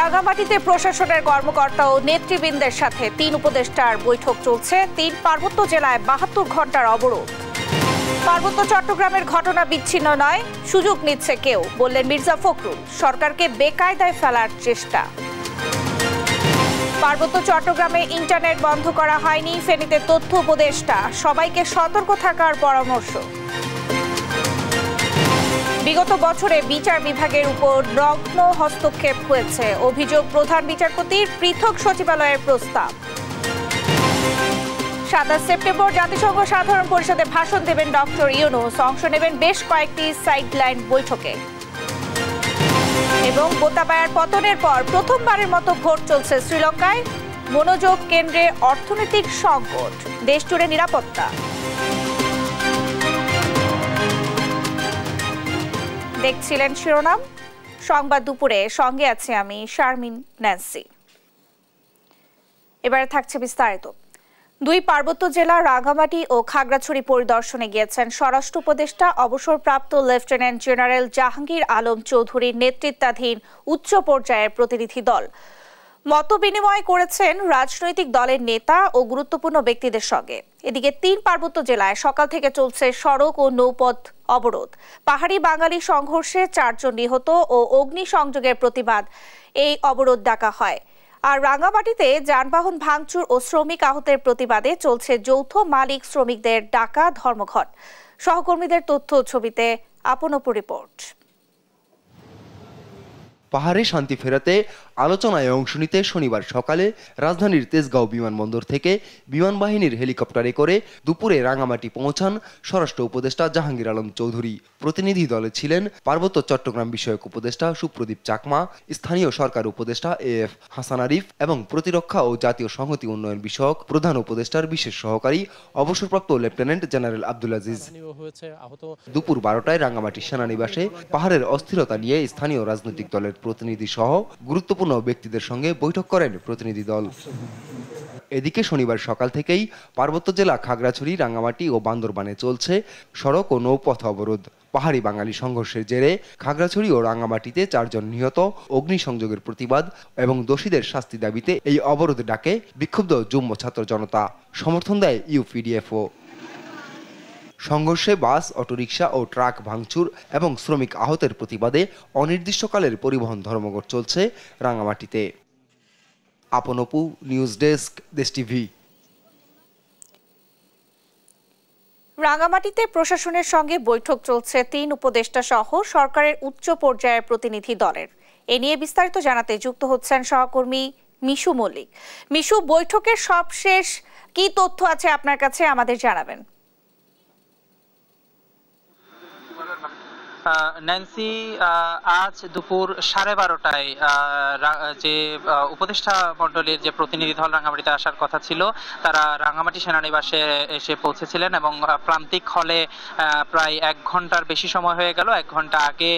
রাঙামাটিতে প্রশাসনের কর্মকর্তা ও নেতৃবৃন্দের সাথে ৩ উপদেষ্টার বৈঠক চলছে। ৩ পার্বত্য জেলায় ৭২ ঘন্টার অবরোধ। পার্বত্য চট্টগ্রামের ঘটনা বিচ্ছিন্ন নয়, সুযোগ নিচ্ছে কেউ, বললেন মির্জা ফখরুল। সরকারকে বেকায়দায় ফেলার চেষ্টা। পার্বত্য চট্টগ্রামে ইন্টারনেট বন্ধ করা হয়নি, ফেনীতে তথ্য উপদেষ্টা, সবাইকে সতর্ক থাকার পরামর্শ। বিগত বছরে বিচার বিভাগের উপর নগ্ন হস্তক্ষেপ হয়েছে, অভিযোগ প্রধান বিচারপতির পৃথক সচিবালয়ের প্রস্তাব। ২৭ সেপ্টেম্বর জাতিসংঘ সাধারণ পরিষদে ভাষণ দেবেন ডক্টর ইউনূস, অংশ নেবেন বেশ কয়েকটি সাইডলাইন বৈঠকে। এবং গোতাবায়ার পতনের পর প্রথমবারের মতো ভোট চলছে শ্রীলঙ্কায়, মনোযোগ কেন্দ্রে অর্থনৈতিক সংকট, দেশ জুড়ে নিরাপত্তা। দেখছিলেন শিরোনাম সংবাদ দুপুরে, সঙ্গে আছি আমি শারমিন ন্যান্সি। এবারে থাকছে বিস্তারিত। 2 পার্বত্য জেলা রাঙামাটি ও খাগড়াছড়ি পরিদর্শনে গিয়েছেন স্বরাষ্ট্র উপদেষ্টা অবসরপ্রাপ্ত লেফটেন্যান্ট জেনারেল জাহাঙ্গীর আলম চৌধুরীর নেতৃত্বাধীন উচ্চ পর্যায়ের প্রতিনিধি দল। মতবিনিময় করেছেন রাজনৈতিক দলের নেতা ও গুরুত্বপূর্ণ ব্যক্তিদের সঙ্গে। এদিকে 3 পার্বত্য জেলায় সকাল থেকে চলছে সড়ক ও নৌপথ অবরোধ। পাহাড়ি বাঙালি সংঘর্ষে 4 জন নিহত ও অগ্নিসংযোগের প্রতিবাদ এই অবরোধ ডাকা হয়। আর রাঙামাটিতে যানবাহন ভাঙচুর ও শ্রমিক আহতের প্রতিবাদে চলছে যৌথ মালিক শ্রমিকদের ডাকা ধর্মঘট। সহকর্মীদের তথ্য ছবিতে আপন অপু রিপোর্ট। পাহাড়ে শান্তি ফেরাতে আলোচনায় অংশ নিতে শনিবার সকালে রাজধানীর তেজগাঁও বিমানবন্দর থেকে বিমান বাহিনীর হেলিকপ্টারে করে দুপুরে রাঙামাটি পৌঁছান স্বরাষ্ট্র উপদেষ্টা জাহাঙ্গীর আলম চৌধুরী। প্রতিনিধি দলে ছিলেন পার্বত্য চট্টগ্রাম বিষয়ক উপদেষ্টা সুপ্রদীপ চাকমা, স্থানীয় সরকার উপদেষ্টা এএফ হাসান আরিফ এবং প্রতিরক্ষা ও জাতীয় সংহতি উন্নয়ন বিষয়ক প্রধান উপদেষ্টার বিশেষ সহকারী অবসরপ্রাপ্ত লেফটেন্যান্ট জেনারেল আব্দুল আজিজ। দুপুর 12টায় রাঙামাটি সেনানিবাসে পাহাড়ের অস্থিরতা নিয়ে স্থানীয় রাজনৈতিক দলের প্রতিনিধি সহ গুরুত্বপূর্ণ ব্যক্তিদের সঙ্গে বৈঠক করেন প্রতিনিধি দল। এদিকে শনিবার সকাল থেকেই পার্বত্য জেলা খাগড়াছড়ি, রাঙামাটি ও বান্দরবানে চলছে সড়ক ও নৌপথ অবরোধ। পাহাড়ি বাঙালি সংঘর্ষের জেরে খাগড়াছড়ি ও রাঙামাটিতে 4 জন নিহত, অগ্নিসংযোগের প্রতিবাদ এবং দোষীদের শাস্তি দাবিতে এই অবরোধ ডাকে বিক্ষুব্ধ যুগ্ম ছাত্র জনতা। সমর্থন দেয় ইউপিডিএফও। সংঘর্ষে বাস, অটোরিকশা ও ট্রাক ভাঙচুর এবং শ্রমিক আহতের প্রতিবাদে অনির্দিষ্টকালের পরিবহন ধর্মঘট চলছে রাঙামাটিতে। আপন অপু, নিউজ ডেস্ক, দেশ টিভি। রাঙামাটিতে প্রশাসনের সঙ্গে বৈঠক চলছে 3 উপদেষ্টা সহ সরকারের উচ্চ পর্যায়ের প্রতিনিধি দলের। এ নিয়ে বিস্তারিত জানাতে যুক্ত হচ্ছেন সহকর্মী মিশু মল্লিক। মিশু, বৈঠকের সবশেষ কি তথ্য আছে আপনার কাছে, আমাদের জানাবেন। ন্যান্সি, আজ দুপুর 12:30টায় যে উপদেষ্টা মণ্ডলীর যে প্রতিনিধি দল রাঙামাটিতে আসার কথা ছিল, তারা রাঙামাটি সেনানিবাসে এসে পৌঁছেছিলেন এবং প্রান্তিক হলে প্রায় 1 ঘন্টার বেশি সময় হয়ে গেল। 1 ঘন্টা আগে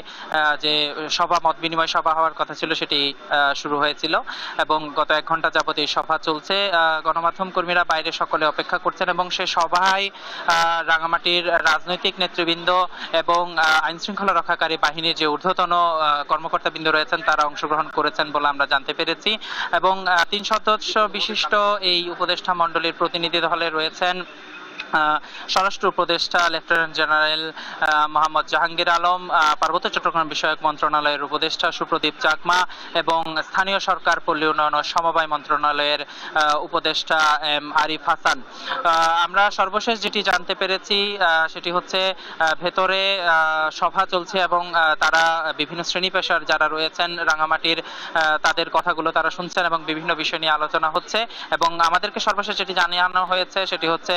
যে মত বিনিময় সভা হওয়ার কথা ছিল সেটি শুরু হয়েছিল এবং গত 1 ঘন্টা যাবত এই সভা চলছে। গণমাধ্যম কর্মীরা বাইরে সকলে অপেক্ষা করছেন এবং সে সভায় রাঙামাটির রাজনৈতিক নেতৃবৃন্দ এবং আইন শৃঙ্খলা রক্ষাকারী বাহিনীর যে ঊর্ধ্বতন কর্মকর্তাবৃন্দ রয়েছেন তারা অংশগ্রহণ করেছেন বলে আমরা জানতে পেরেছি। এবং 3 সদস্য বিশিষ্ট এই উপদেষ্টা মণ্ডলীর প্রতিনিধি দলে রয়েছেন স্বরাষ্ট্র উপদেষ্টা লেফটেন্যান্ট জেনারেল মোহাম্মদ জাহাঙ্গীর আলম, পার্বত্য চট্টগ্রাম বিষয়ক মন্ত্রণালয়ের উপদেষ্টা সুপ্রদীপ চাকমা এবং স্থানীয় সরকার, পল্লী উন্নয়ন ও সমবায় মন্ত্রণালয়ের উপদেষ্টা আরিফ হাসান। আমরা সর্বশেষ যেটি জানতে পেরেছি সেটি হচ্ছে ভেতরে সভা চলছে এবং তারা বিভিন্ন শ্রেণী পেশার যারা রয়েছেন রাঙামাটির তাদের কথাগুলো তারা শুনছেন এবং বিভিন্ন বিষয় নিয়ে আলোচনা হচ্ছে। এবং আমাদেরকে সর্বশেষ যেটি জানানো হয়েছে সেটি হচ্ছে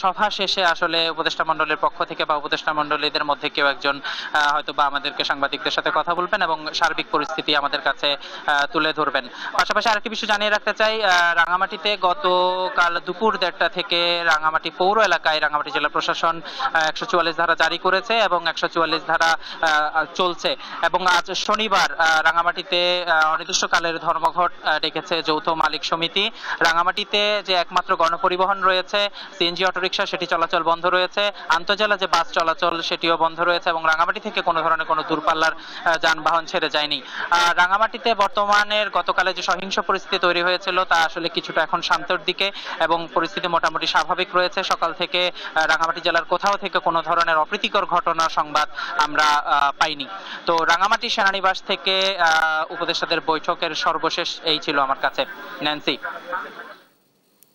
সভা শেষে আসলে উপদেষ্টা মণ্ডলীর পক্ষ থেকে বা উপদেষ্টা মণ্ডলীদের মধ্যে কেউ একজন হয়তো বা আমাদেরকে সাংবাদিকদের সাথে কথা বলবেন এবং সার্বিক পরিস্থিতি আমাদের কাছে তুলে ধরবেন। পাশাপাশি আরেকটি বিষয় জানিয়ে রাখতে চাই, রাঙামাটিতে গতকাল দুপুর 1:30টা থেকে রাঙামাটি পৌর এলাকায় রাঙামাটি জেলা প্রশাসন 144 ধারা জারি করেছে এবং 144 ধারা চলছে। এবং আজ শনিবার রাঙামাটিতে অনির্দিষ্টকালের ধর্মঘট ডেকেছে যৌথ মালিক সমিতি। রাঙামাটিতে যে একমাত্র গণপরিবহন রয়েছে সিএনজি অটোরিকশা সেটি চলাচল বন্ধ রয়েছে, আন্তজেলা যে বাস চলাচল সেটিও বন্ধ রয়েছে এবং রাঙামাটি থেকে কোনো ধরনের কোনো দূরপাল্লার যানবাহন ছেড়ে যায়নি। রাঙামাটিতে বর্তমানের গতকালে যে সহিংস পরিস্থিতি তৈরি হয়েছিল তা আসলে কিছুটা এখন শান্তর দিকে এবং পরিস্থিতি মোটামুটি স্বাভাবিক রয়েছে। সকাল থেকে রাঙামাটি জেলার কোথাও থেকে কোনো ধরনের অপ্রীতিকর ঘটনা সংবাদ আমরা পাইনি। তো রাঙামাটি সেনানিবাস থেকে উপদেষ্টাদের বৈঠকের সর্বশেষ এই ছিল আমার কাছে। ন্যান্সি।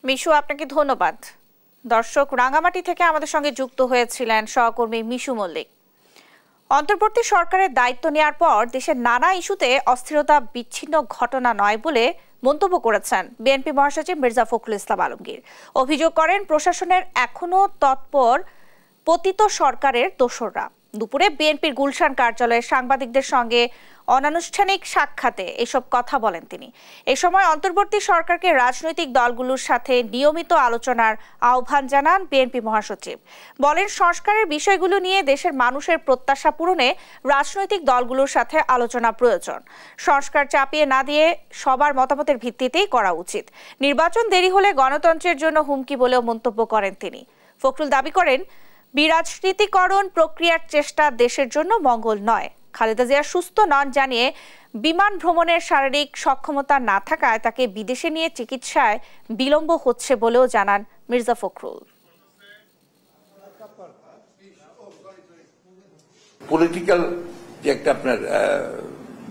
মিশু, আপনাকে ধন্যবাদ। দর্শক, রাঙামাটি থেকে আমাদের সঙ্গে যুক্ত হয়েছিলেন সহকর্মী মিশু মল্লিক। অন্তর্বর্তী সরকারের দায়িত্ব নেওয়ার পর দেশের নানা ইস্যুতে অস্থিরতা বিচ্ছিন্ন ঘটনা নয় বলে মন্তব্য করেছেন বিএনপি মহাসচিব মির্জা ফখরুল ইসলাম আলমগীর। অভিযোগ করেন প্রশাসনের এখনো তৎপর পতিত সরকারের দোসররা। দুপুরে বিএনপির গুলশান কার্যালয়ে সাংবাদিকদের সঙ্গে অনানুষ্ঠানিক সাক্ষাতে এসব কথা বলেন তিনি। এ সময় অন্তর্বর্তী সরকারকে রাজনৈতিক দলগুলোর সাথে নিয়মিত আলোচনার আহ্বান জানান বিএনপি মহাসচিব। বলেন, সংস্কারের বিষয়গুলো নিয়ে দেশের মানুষের প্রত্যাশা পূরণে রাজনৈতিক দলগুলোর সাথে আলোচনা প্রয়োজন। সংস্কার চাপিয়ে না দিয়ে সবার মতামতের ভিত্তিতেই করা উচিত। নির্বাচন দেরি হলে গণতন্ত্রের জন্য হুমকি বলেও মন্তব্য করেন তিনি। ফখরুল দাবি করেন, বিরাজনীতিকরণ প্রক্রিয়ার চেষ্টা দেশের জন্য মঙ্গল নয়। খালেদা জিয়া সুস্থ নন জানিয়ে বিমান ভ্রমণের শারীরিক সক্ষমতা না থাকায় তাকে বিদেশে নিয়ে চিকিৎসায় বিলম্ব হচ্ছে বলেও জানান মির্জা ফখরুল। পলিটিক্যাল যে একটা আপনার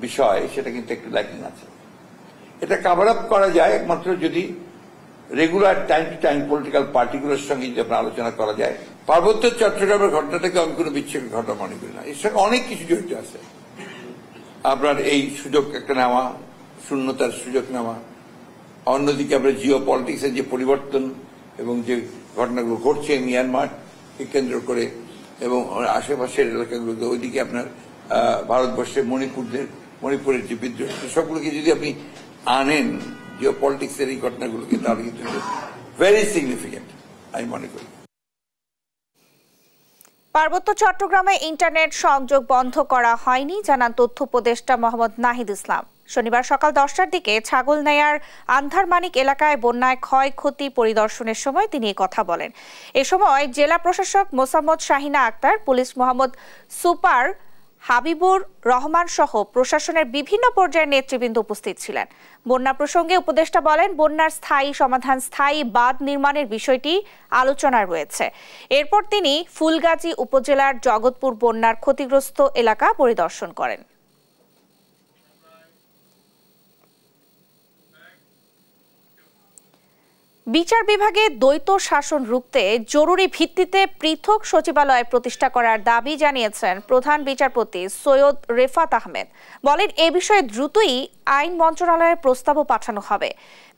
বিষয় সেটা কিন্তু একটু ল্যাকিং আছে। এটা কভার আপ করা যায় একমাত্র যদি regular time to time political পার্টিগুলোর সঙ্গে যদি আপনার আলোচনা করা যায়। পার্বত্য চট্টগ্রামের ঘটনাটাকে আমি কোনো বিচ্ছিন্ন ঘটনা মনে করি না, এর সঙ্গে অনেক কিছু জড়িত আছে। আপনার এই সুযোগ একটা নেওয়া, শূন্যতার সুযোগ নেওয়া, অন্যদিকে আপনার জিও পলিটিক্সের যে পরিবর্তন এবং যে ঘটনাগুলো ঘটছে মিয়ানমারকে কেন্দ্র করে এবং আশেপাশের এলাকাগুলোতে, ওইদিকে আপনার ভারতবর্ষের মণিপুরের যে বিদ্রোহ, সবগুলোকে যদি আপনি আনেন জিও পলিটিক্সের এই ঘটনাগুলোকে, তাহলে কিন্তু ভেরি সিগনিফিকেন্ট আমি মনে করি। পার্বত্য চট্টগ্রামে ইন্টারনেট সংযোগ বন্ধ করা হয়নি জানান তথ্য উপদেষ্টা মোহাম্মদ নাহিদ ইসলাম। শনিবার সকাল 10টার দিকে ছাগলনাইয়ার আন্ধারমানিক এলাকায় বন্যায় ক্ষয়ক্ষতি পরিদর্শনের সময় তিনি কথা বলেন। এ সময় জেলা প্রশাসক মোসাম্মদ শাহিনা আক্তার, পুলিশ মোহাম্মদ সুপার হাবিবুর রহমান সহ প্রশাসনের বিভিন্ন পর্যায়ের নেতৃবৃন্দ উপস্থিত ছিলেন। বন্যা প্রসঙ্গে উপদেষ্টা বলেন, বন্যার স্থায়ী সমাধান, স্থায়ী বাঁধ নির্মাণের বিষয়টি আলোচনায় রয়েছে। এরপর তিনি ফুলগাজী উপজেলার জগৎপুর বন্যার ক্ষতিগ্রস্ত এলাকা পরিদর্শন করেন। বিচার বিভাগে দ্বৈত শাসন রুখতে জরুরি ভিত্তিতে পৃথক সচিবালয় প্রতিষ্ঠা করার দাবি জানিয়েছেন প্রধান বিচারপতি সৈয়দ রেফাত আহমেদ। বলেন, এ বিষয়ে দ্রুতই আইন মন্ত্রণালয়ের প্রস্তাবও পাঠানো হবে।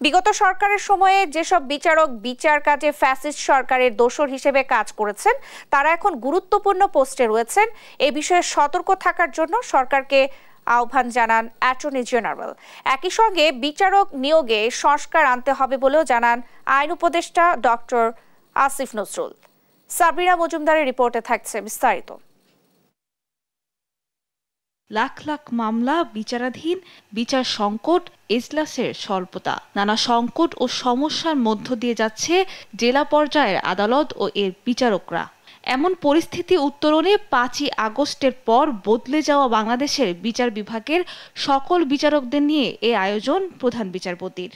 বিগত সরকারের সময়ে যেসব বিচারক বিচার কাজে ফ্যাসিস্ট সরকারের দোসর হিসেবে কাজ করেছেন তারা এখন গুরুত্বপূর্ণ পোস্টে রয়েছেন। এ বিষয়ে সতর্ক থাকার জন্য সরকারকে আহ্বান জানান অ্যাটর্নি জেনারেল। একই সঙ্গে বিচারক নিয়োগে সংস্কার আনতে হবে বলেও জানান আইন উপদেষ্টা ডক্টর আসিফ নজরুল। সাবরিনা মজুমদারের রিপোর্টে থাকছে বিস্তারিত। লাখ লাখ মামলা বিচারাধীন, বিচার সংকট, এজলাসের স্বল্পতা, নানা সংকট ও সমস্যার মধ্য দিয়ে যাচ্ছে জেলা পর্যায়ের আদালত ও এর বিচারকরা। এমন পরিস্থিতি উত্তরণে 5ই আগস্টের পর বদলে যাওয়া বাংলাদেশের বিচার বিভাগের সকল বিচারকদের নিয়ে এ আয়োজন প্রধান বিচারপতির।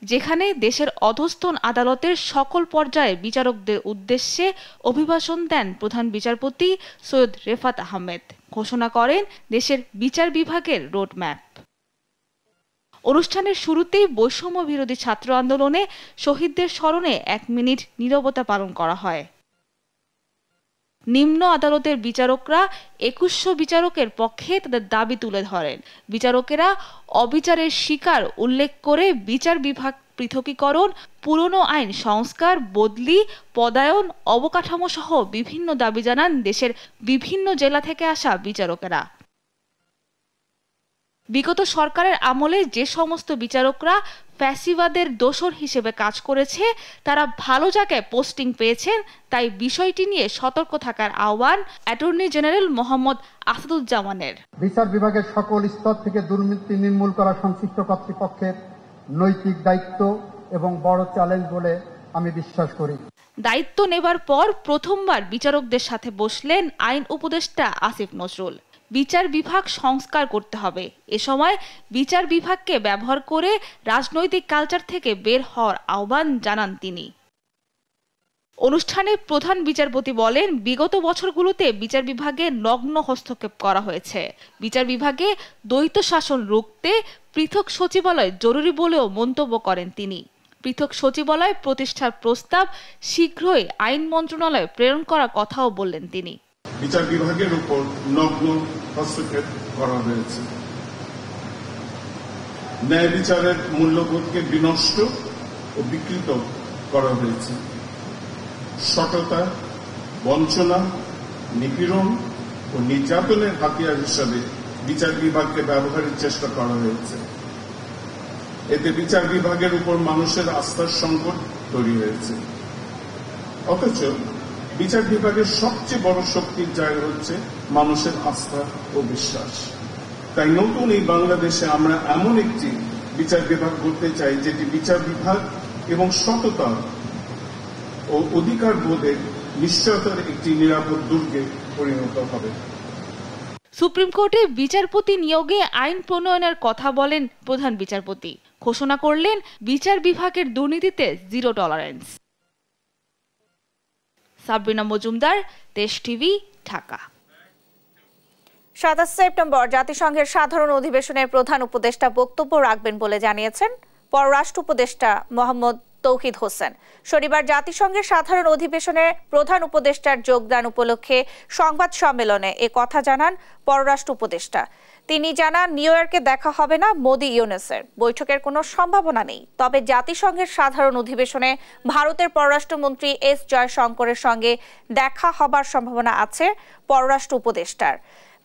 যেখানে দেশের অধস্তন আদালতের সকল পর্যায়ে বিচারকদের উদ্দেশ্যে অভিভাষণ দেন প্রধান বিচারপতি সৈয়দ রেফাত আহমেদ, ঘোষণা করেন দেশের বিচার বিভাগের রোডম্যাপ। অনুষ্ঠানের শুরুতেই বৈষম্য বিরোধী ছাত্র আন্দোলনে শহীদদের স্মরণে 1 মিনিট নীরবতা পালন করা হয়। নিম্ন আদালতের বিচারকরা 2100 বিচারকের পক্ষে তাদের দাবি তুলে ধরেন। বিচারকেরা অবিচারের শিকার উল্লেখ করে বিচার বিভাগ পৃথকীকরণ, পুরনো আইন সংস্কার, বদলি, পদায়ন, অবকাঠামো সহ বিভিন্ন দাবি জানান দেশের বিভিন্ন জেলা থেকে আসা বিচারকেরা। বিগত সরকারের আমলে যে সমস্ত বিচারকরা ফ্যাসিবাদের দোসর হিসেবে কাজ করেছে তারা ভালো জায়গায় পোস্টিং পেয়েছেন, তাই বিষয়টি নিয়ে সতর্ক থাকার আহ্বান অ্যাটর্নি জেনারেল মোহাম্মদ আসাদুজ্জামানের। বিচার বিভাগের সকল স্তর থেকে দুর্নীতি নির্মূল করা সংশ্লিষ্ট কর্তৃপক্ষের নৈতিক দায়িত্ব এবং বড় চ্যালেঞ্জ বলে আমি বিশ্বাস করি। দায়িত্ব নেবার পর প্রথমবার বিচারকদের সাথে বসলেন আইন উপদেষ্টা আসিফ নজরুল। বিচার বিভাগ সংস্কার করতে হবে। এ সময় বিচার বিভাগকে ব্যবহার করে রাজনৈতিক কালচার থেকে বের হওয়ার আহ্বান জানান তিনি। অনুষ্ঠানে প্রধান বিচারপতি বলেন, বিগত বছরগুলোতে বিচার বিভাগে নগ্ন হস্তক্ষেপ করা হয়েছে। বিচার বিভাগে দ্বৈত শাসন রুখতে পৃথক সচিবালয় জরুরি বলেও মন্তব্য করেন তিনি। পৃথক সচিবালয় প্রতিষ্ঠার প্রস্তাব শীঘ্রই আইন মন্ত্রণালয়ে প্রেরণ করার কথাও বললেন তিনি। বিচার বিভাগের উপর নগ্ন হস্তক্ষেপ করা হয়েছে। ন্যায় বিচারের মূল্যবোধকে বিনষ্ট ও বিকৃত করা হয়েছে। সততা, বঞ্চনা, নিপীড়ন ও নির্যাতনের হাতিয়ার হিসাবে বিচার বিভাগকে ব্যবহারের চেষ্টা করা হয়েছে। এতে বিচার বিভাগের উপর মানুষের আস্থার সংকট তৈরি হয়েছে। অথচ বিচার বিভাগের সবচেয়ে বড় শক্তির জায়গা হচ্ছে মানুষের আস্থা ও বিশ্বাস। তাই নতুন এই বাংলাদেশে আমরা এমন একটি বিচার বিভাগ করতে চাই যেটি বিচার বিভাগ এবং সততা ও অধিকার বোধের নিশ্চয়তার একটি নিরাপদ দুর্গে পরিণত হবে। সুপ্রিম কোর্টে বিচারপতি নিয়োগে আইন প্রণয়নের কথা বলেন প্রধান বিচারপতি। ঘোষণা করলেন বিচার বিভাগের দুর্নীতিতে জিরো টলারেন্স। সাবরিনা মজুমদার, দেশ টিভি, ঢাকা। 27 সেপ্টেম্বর জাতিসংঘের সাধারণ অধিবেশনের প্রধান উপদেষ্টা বক্তব্য রাখবেন বলে জানিয়েছেন পররাষ্ট্র উপদেষ্টা মোহাম্মদ তৌহিদ হোসেন। শনিবার জাতিসংঘের সাধারণ অধিবেশনে প্রধান উপদেষ্টার যোগদান উপলক্ষে সংবাদ সম্মেলনে এ কথা জানান পররাষ্ট্র উপদেষ্টা। তিনি জানান, নিউ ইয়র্কে দেখা হবে না মোদি ইউনুসের, বৈঠকের কোনো সম্ভাবনা নেই। তবে জাতিসংঘের সাধারণ অধিবেশনে ভারতের পররাষ্ট্রমন্ত্রী এস জয়শঙ্করের সঙ্গে দেখা হবার সম্ভাবনা আছে পররাষ্ট্র উপদেষ্টার।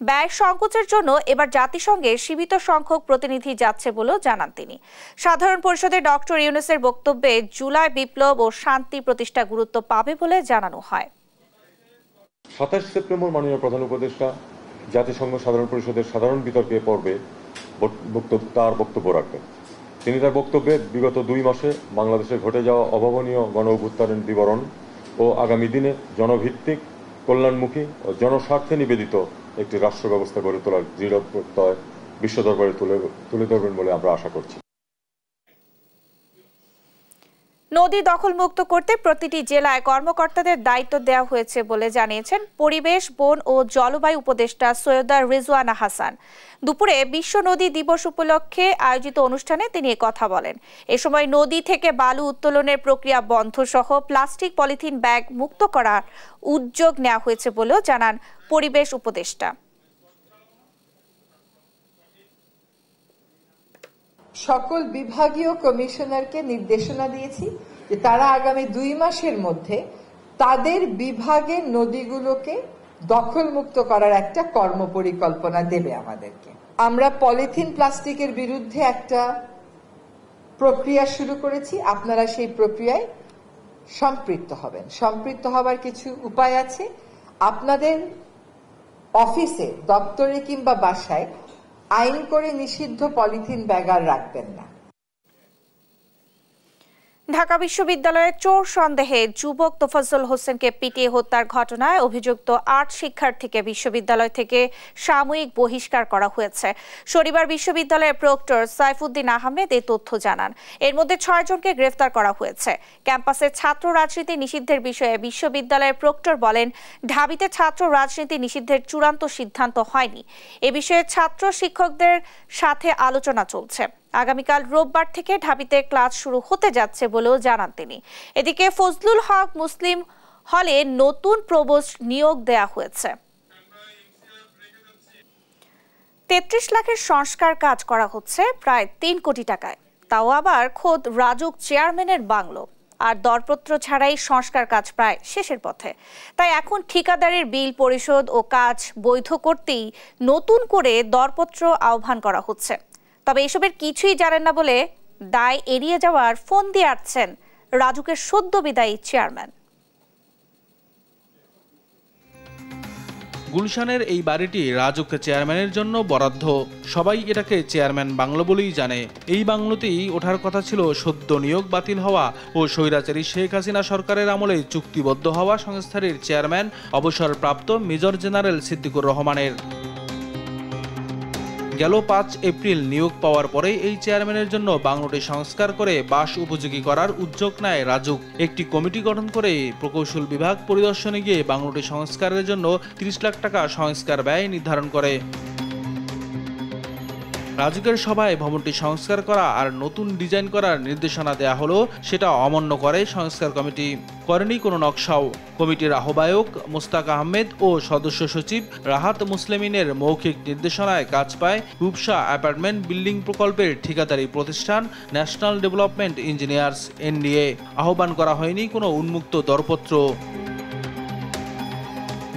ব্যয় সংকোচের জন্য এবার জাতিসংঘে সীমিত সংখ্যক প্রতিনিধি যাচ্ছে বলেও জানান তিনি। সাধারণ পরিষদে ডক্টর ইউনুসের বক্তব্যে জুলাই বিপ্লব ও শান্তি প্রতিষ্ঠা গুরুত্ব পাবে বলে জানানো হয়। 27 সেপ্টেম্বর মাননীয় প্রধান উপদেষ্টা জাতিসংঘ সাধারণ পরিষদের সাধারণ বিতর্কে পর্বে তার বক্তব্য রাখবেন। তিনি তার বক্তব্যে বিগত 2 মাসে বাংলাদেশে ঘটে যাওয়া অভাবনীয় গণ অভ্যুত্থানের বিবরণ ও আগামী দিনে জনভিত্তিক, কল্যাণমুখী ও জনস্বার্থে নিবেদিত একটি রাষ্ট্র ব্যবস্থা গড়ে তোলার দৃঢ় প্রত্যয় বিশ্ব দরবারে তুলে ধরবেন বলে আমরা আশা করছি। নদী দখলমুক্ত করতে প্রতিটি জেলায় কর্মকর্তাদের দায়িত্ব দেওয়া হয়েছে বলে জানিয়েছেন পরিবেশ, বন ও জলবায়ু উপদেষ্টা সৈয়দা রিজওয়ানা হাসান। দুপুরে বিশ্ব নদী দিবস উপলক্ষে আয়োজিত অনুষ্ঠানে তিনি কথা বলেন। এ সময় নদী থেকে বালু উত্তোলনের প্রক্রিয়া বন্ধ সহ প্লাস্টিক, পলিথিন ব্যাগ মুক্ত করার উদ্যোগ নেওয়া হয়েছে বলেও জানান পরিবেশ উপদেষ্টা। সকল বিভাগীয় কমিশনারকে নির্দেশনা দিয়েছি যে তারা আগামী 2 মাসের মধ্যে তাদের বিভাগের নদীগুলোকে দখলমুক্ত করার একটা কর্মপরিকল্পনা দেবে আমাদেরকে। আমরা পলিথিন, প্লাস্টিকের বিরুদ্ধে একটা প্রক্রিয়া শুরু করেছি। আপনারা সেই প্রক্রিয়ায় সম্পৃক্ত হবেন। সম্পৃক্ত হবার কিছু উপায় আছে। আপনাদের অফিসে, দপ্তরে কিংবা বাসায় আইন করে নিষিদ্ধ পলিথিন ব্যাগ আর রাখবেন না। ঢাকা বিশ্ববিদ্যালয়ে চোর সন্দেহে যুবক তোফাজ্জল হোসেনকে পিটিয়ে হত্যার ঘটনায় অভিযুক্ত 8 শিক্ষার্থীকে বিশ্ববিদ্যালয় থেকে সাময়িক বহিষ্কার করা হয়েছে। শনিবার বিশ্ববিদ্যালয়ের প্রক্টর সাইফুদ্দিন আহমেদ এই তথ্য জানান। এর মধ্যে 6 জনকে গ্রেফতার করা হয়েছে। ক্যাম্পাসে ছাত্র রাজনীতি নিষিদ্ধের বিষয়ে বিশ্ববিদ্যালয়ের প্রক্টর বলেন, ঢাবিতে ছাত্র রাজনীতি নিষিদ্ধের চূড়ান্ত সিদ্ধান্ত হয়নি। এ বিষয়ে ছাত্র শিক্ষকদের সাথে আলোচনা চলছে। আগামীকাল রোববার থেকে ঢাবিতে ক্লাস শুরু হতে যাচ্ছে বলেও জানান তিনি। এদিকে ফজলুল হক মুসলিম হলে নতুন প্রভোস্ট নিয়োগ দেয়া হয়েছে। 33 লাখের সংস্কার কাজ করা হচ্ছে প্রায় 3 কোটি টাকায়, তাও আবার খোদ রাজুক চেয়ারম্যানের বাংলো। আর দরপত্র ছাড়াই সংস্কার কাজ প্রায় শেষের পথে। তাই এখন ঠিকাদারের বিল পরিশোধ ও কাজ বৈধ করতেই নতুন করে দরপত্র আহ্বান করা হচ্ছে। তবে এসবের কিছুই জানেন না বলে দায় এড়িয়ে যাওয়ার ফোন দিয়ে আসছেন রাজুকের সদ্য বিদায়ী চেয়ারম্যান। গুলশানের এই বাড়িটি রাজুক চেয়ারম্যানের জন্য বরাদ্দ। সবাই এটাকে চেয়ারম্যান বাংলো বলেই জানে। এই বাংলোতেই ওঠার কথা ছিল সদ্য নিয়োগ বাতিল হওয়া ও স্বৈরাচারী শেখ হাসিনা সরকারের আমলে চুক্তিবদ্ধ হওয়া সংস্থাটির চেয়ারম্যান অবসরপ্রাপ্ত মেজর জেনারেল সিদ্দিকুর রহমানের। গেল 5 এপ্রিল নিয়োগ পাওয়ার পরে এই চেয়ারম্যানের জন্য বাংলোটি সংস্কার করে বাস উপযোগী করার উদ্যোগ নেয় রাজুক। একটি কমিটি গঠন করে প্রকৌশল বিভাগ পরিদর্শনে গিয়ে বাংলোটি সংস্কারের জন্য 30 লাখ টাকা সংস্কার ব্যয় নির্ধারণ করে। রাজুকের সভায় ভবনটি সংস্কার করা আর নতুন ডিজাইন করার নির্দেশনা দেয়া হলো, সেটা অমান্য করে সংস্কার কমিটি। করেনি কোনো নকশাও। কমিটির আহ্বায়ক মোস্তাক আহমেদ ও সদস্য সচিব রাহাত মুসলিমিনের মৌখিক নির্দেশনায় কাজ পায় রূপসা অ্যাপার্টমেন্ট বিল্ডিং প্রকল্পের ঠিকাদারি প্রতিষ্ঠান ন্যাশনাল ডেভেলপমেন্ট ইঞ্জিনিয়ার্স NDA। আহ্বান করা হয়নি কোনো উন্মুক্ত দরপত্র।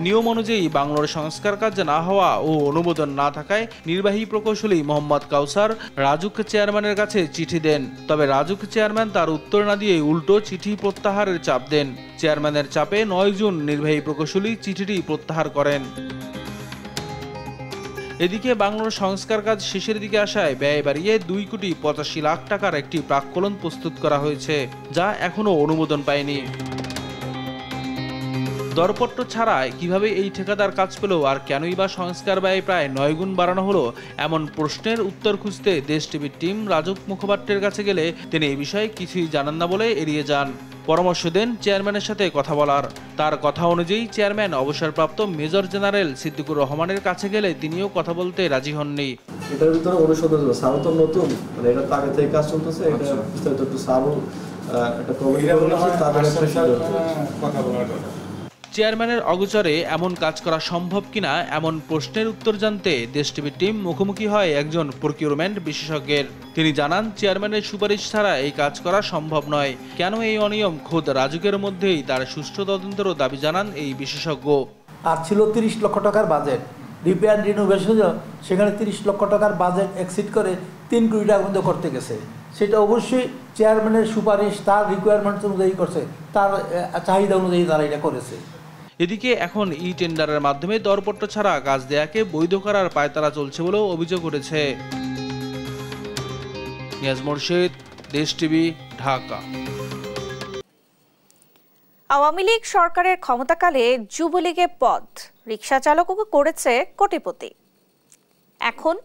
নিয়ম অনুযায়ী বাংলোর সংস্কার কাজ না হওয়া ও অনুমোদন না থাকায় নির্বাহী প্রকৌশলী মোহাম্মদ কাউসার রাজুক চেয়ারম্যানের কাছে চিঠি দেন। তবে রাজুক চেয়ারম্যান তার উত্তর না দিয়ে উল্টো চিঠি প্রত্যাহারের চাপ দেন। চেয়ারম্যানের চাপে 9 জুন নির্বাহী প্রকৌশলী চিঠিটি প্রত্যাহার করেন। এদিকে বাংলোর সংস্কার কাজ শেষের দিকে আসায় ব্যয় বাড়িয়ে 2,85 লাখ টাকার একটি প্রাক্কলন প্রস্তুত করা হয়েছে, যা এখনো অনুমোদন পায়নি। দরপত্র ছাড়াই কিভাবে এই ঠিকাদার কাজ পেল আর কেনই বা সংস্কার ব্যয় প্রায় 9 গুণ বাড়ানো হলো, এমন প্রশ্নের উত্তর খুঁজতে দেশ টিভির টিম রাজুক মুখপাত্রের কাছে গেলে তিনি এই বিষয়ে কিছুই জানান না বলে এড়িয়ে যান। পরামর্শ দেন চেয়ারম্যানের সাথে কথা বলার। তার কথা অনুযায়ী চেয়ারম্যান অবসরপ্রাপ্ত মেজর জেনারেল সিদ্দিকুর রহমানের কাছে গেলে তিনিও কথা বলতে রাজি হননি। এটার ভিতরে অনুসন্ধান সারও তো নতুন, মানে এটা তো আগে থেকে কাজ চলতেছে, এটা বিস্তারিত একটু সারও একটা কথা বলার কথা। চেয়ারম্যানের অগোচরে এমন কাজ করা সম্ভব কিনা এমন প্রশ্নের উত্তর জানতে দেশ টিভির টিম মুখোমুখি হয় একজন প্রকিউরমেন্ট বিশেষজ্ঞের। তিনি জানান চেয়ারম্যানের সুপারিশ ছাড়া এই কাজ করা সম্ভব নয়। কেন এই অনিয়ম খোদ রাজুকের মধ্যেই তার সুষ্ঠু তদন্তেরও দাবি জানান এই বিশেষজ্ঞ। আর ছিল 30 লক্ষ টাকার বাজেট, রিপেয়ার রিনোভেশন, সেখানে 30 লক্ষ টাকার বাজেট এক্সিড করে 3 কোটি টাকা পর্যন্ত করতে গেছে। সেটা অবশ্যই চেয়ারম্যানের সুপারিশ তার রিকোয়ারমেন্ট অনুযায়ী করছে, তার চাহিদা অনুযায়ী তারা এটা করেছে। এদিকে এখন টেন্ডারের মাধ্যমে দরপত্র ছাড়া কাজ দেয়াকে বৈধ করার পায়তারা চলছে বলেও অভিযোগ উঠেছে। নিয়াজ মোর্শেদ, দেশ টিভি, ঢাকা। আওয়ামী লীগ সরকারের ক্ষমতাকালে যুবলীগের পদ রিকশা চালককে করেছে কোটিপতি। এখন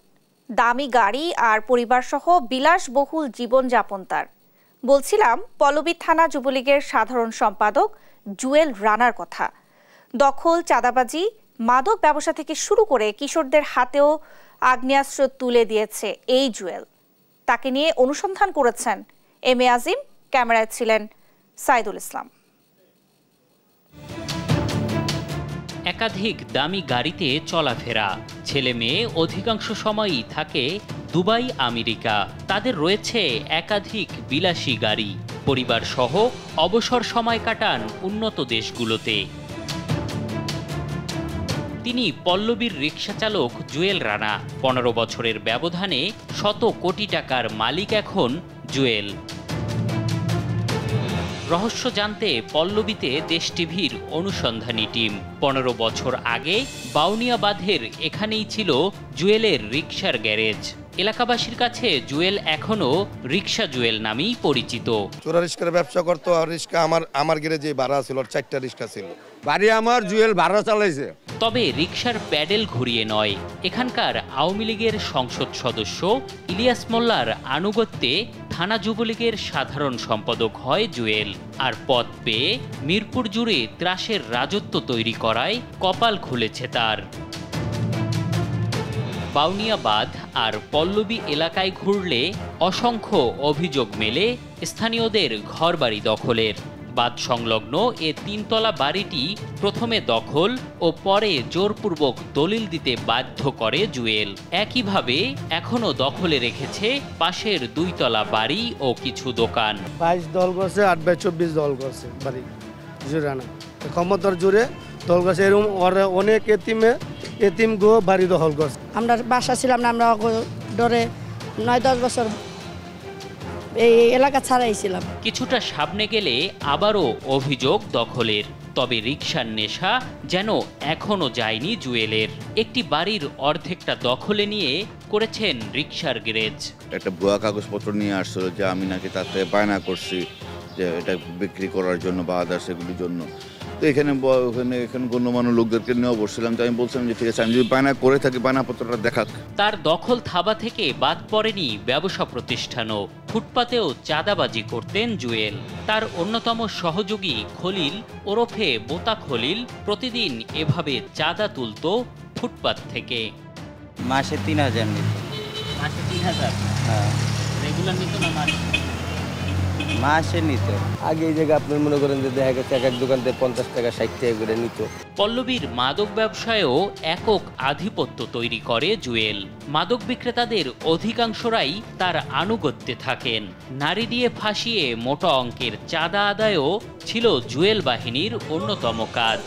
দামি গাড়ি আর পরিবারসহ বিলাসবহুল জীবনযাপন তার। বলছিলাম পল্লবী থানা যুবলীগের সাধারণ সম্পাদক জুয়েল রানার কথা। দখল, চাঁদাবাজি, মাদক ব্যবসা থেকে শুরু করে কিশোরদের হাতেও আগ্নেয়াস্ত্র তুলে দিয়েছে এই জুয়েল। তাকে নিয়ে অনুসন্ধান করেছেন এম এ আজিম, ক্যামেরায় ছিলেন সাইদুল ইসলাম। একাধিক দামি গাড়িতে চলাফেরা, ছেলে মেয়ে অধিকাংশ সময়ই থাকে দুবাই, আমেরিকা। তাদের রয়েছে একাধিক বিলাসী গাড়ি। পরিবার সহ অবসর সময় কাটান উন্নত দেশগুলোতে। তিনি পল্লবীর রিকশা চালক জুয়েল রানা। 15 বছরের ব্যবধানে শত কোটি টাকার মালিক এখন জুয়েল। রহস্য জানতে পল্লবীতে দেশ টিভির অনুসন্ধানী টিম। 15 বছর আগে বাউনিয়া বাঁধের এখানেই ছিল জুয়েলের রিকশার গ্যারেজ। এলাকাবাসীর কাছে জুয়েল এখনো রিকশা জুয়েল নামেই পরিচিত। চোরা রিকশার ব্যবসা করতো, আর রিকশা আমার গ্যারেজে ভাড়া ছিল, 4টা রিকশা ছিল। বাড়ি আমার জুয়েল ভাড়া চালাইছে। তবে রিকশার প্যাডেল ঘুরিয়ে নয়। এখানকার আওয়ামী লীগের সংসদ সদস্য ইলিয়াস মোল্লার আনুগত্যে থানা যুবলীগের সাধারণ সম্পাদক হয় জুয়েল। আর পদ পেয়ে মিরপুর জুড়ে ত্রাসের রাজত্ব তৈরি করায় কপাল খুলেছে তার। বাউনিয়া বাঁধ আর পল্লবী এলাকায় ঘুরলে অসংখ্য অভিযোগ মেলে স্থানীয়দের ঘরবাড়ি দখলের। বাঁধ সংলগ্ন এ 3 তলা বাড়িটি প্রথমে দখল ও পরে জোরপূর্বক দলিল দিতে বাধ্য করে জুয়েল। একইভাবে এখনো দখলে রেখেছে পাশের 2 তলা বাড়ি ও কিছু দোকান। 22 দল করছে, 8/24 দল করছে বাড়ি জুড়ে না ক্ষমতার জুড়ে দল করছে। এরকম অনেক এতিম গো বাড়ি দখল করছে। আমরা বাসা ছিলাম না, আমরা ডরে 9-10 বছর এই এলাকা ছাড়াইছিলাম। কিছুটা সামনে গেলে আবারও অভিযোগ দখলের। তবে রিকশার নেশা যেন এখনো যায়নি জুয়েলের। একটি বাড়ির অর্ধেকটা দখলে নিয়ে করেছেন রিকশার গ্যারেজ। একটা ভুয়া কাগজপত্র নিয়ে আসছিল যে আমি নাকি তাতে বায়না করছি যে এটা বিক্রি করার জন্য বা আদার্স এগুলির জন্য। তো এখানে গণ্যমান্য লোকদেরকে নিয়েও বসছিলাম, তো আমি বলছিলাম যে ঠিক আছে, আমি যদি বায়না করে থাকি বায়নাপত্রটা দেখাক। তার দখল থাবা থেকে বাদ পড়েনি ব্যবসা প্রতিষ্ঠানও। ফুটপাতেও চাঁদাবাজি করতেন জুয়েল। তার অন্যতম সহযোগী খলিল ওরফে বোতা খলিল প্রতিদিন এভাবে চাঁদা তুলত ফুটপাত থেকে। মাসে 3000 নিত। মাসে 3000? হ্যাঁ। রেগুলার নিত না মাসে নিত। আগে এই জায়গায় আপনার মনে করেন যে দেখা গেছে এক দোকান থেকে 50 টাকা 60 টাকা করে নিত। পল্লবীর মাদক ব্যবসায়ও একক আধিপত্য তৈরি করে জুয়েল। মাদক বিক্রেতাদের অধিকাংশরাই তার আনুগত্যে থাকেন। নারী দিয়ে ফাঁসিয়ে মোটা অঙ্কের চাঁদা আদায়ও ছিল জুয়েল বাহিনীর অন্যতম কাজ।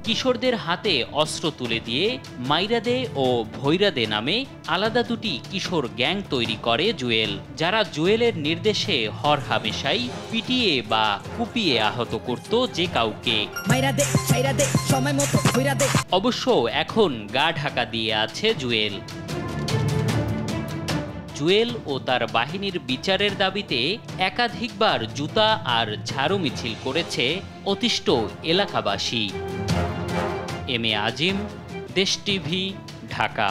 কিশোরদের হাতে অস্ত্র তুলে দিয়ে মাইরাদে ও ভৈরাদে নামে আলাদা দুটি কিশোর গ্যাং তৈরি করে জুয়েল, যারা জুয়েলের নির্দেশে হরহামেশাই পিটিয়ে বা কুপিয়ে আহত করত যে কাউকে। অবশ্য এখন গা ঢাকা দিয়ে আছে জুয়েল। জুয়েল ও তার বাহিনীর বিচারের দাবিতে একাধিকবার জুতা আর ঝাড়ু মিছিল করেছে অতিষ্ঠ এলাকাবাসী। এম এ আজিম, দেশ টিভি, ঢাকা।